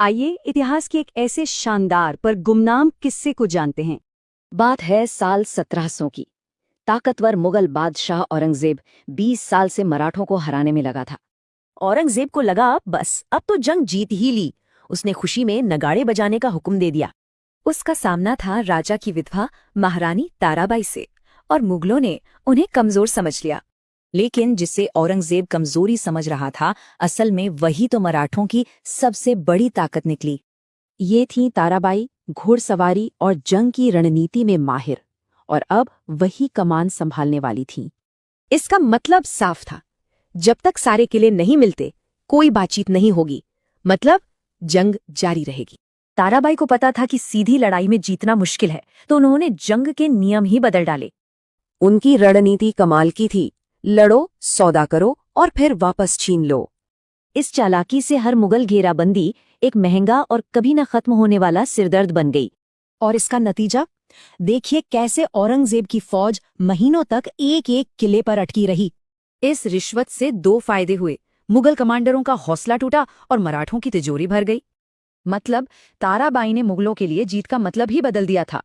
आइए इतिहास के एक ऐसे शानदार पर गुमनाम किस्से को जानते हैं। बात है साल 1700 की। ताकतवर मुगल बादशाह औरंगजेब 20 साल से मराठों को हराने में लगा था। औरंगजेब को लगा बस अब तो जंग जीत ही ली। उसने खुशी में नगाड़े बजाने का हुक्म दे दिया। उसका सामना था राजा की विधवा महारानी ताराबाई से, और मुगलों ने उन्हें कमजोर समझ लिया। लेकिन जिसे औरंगजेब कमजोरी समझ रहा था, असल में वही तो मराठों की सबसे बड़ी ताकत निकली। ये थी ताराबाई, घुड़सवारी और जंग की रणनीति में माहिर, और अब वही कमान संभालने वाली थीं। इसका मतलब साफ था, जब तक सारे किले नहीं मिलते कोई बातचीत नहीं होगी, मतलब जंग जारी रहेगी। ताराबाई को पता था कि सीधी लड़ाई में जीतना मुश्किल है, तो उन्होंने जंग के नियम ही बदल डाले। उनकी रणनीति कमाल की थी। लड़ो, सौदा करो और फिर वापस छीन लो। इस चालाकी से हर मुगल घेराबंदी एक महंगा और कभी न खत्म होने वाला सिरदर्द बन गई। और इसका नतीजा देखिए, कैसे औरंगजेब की फौज महीनों तक एक एक किले पर अटकी रही। इस रिश्वत से दो फायदे हुए, मुगल कमांडरों का हौसला टूटा और मराठों की तिजोरी भर गई। मतलब ताराबाई ने मुगलों के लिए जीत का मतलब ही बदल दिया था।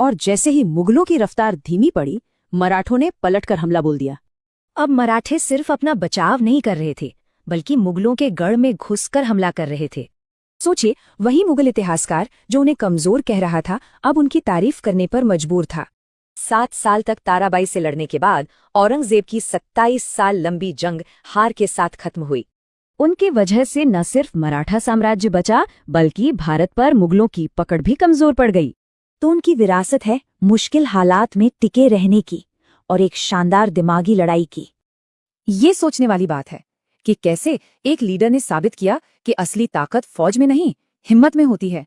और जैसे ही मुगलों की रफ्तार धीमी पड़ी, मराठों ने पलटकर हमला बोल दिया। अब मराठे सिर्फ अपना बचाव नहीं कर रहे थे, बल्कि मुगलों के गढ़ में घुसकर हमला कर रहे थे। सोचिए, वही मुगल इतिहासकार जो उन्हें कमजोर कह रहा था, अब उनकी तारीफ करने पर मजबूर था। 7 साल तक ताराबाई से लड़ने के बाद औरंगजेब की 27 साल लंबी जंग हार के साथ खत्म हुई। उनकी वजह से न सिर्फ मराठा साम्राज्य बचा, बल्कि भारत पर मुगलों की पकड़ भी कमजोर पड़ गई। तो उनकी विरासत है मुश्किल हालात में टिके रहने की और एक शानदार दिमागी लड़ाई की। ये सोचने वाली बात है कि कैसे एक लीडर ने साबित किया कि असली ताकत फौज में नहीं, हिम्मत में होती है।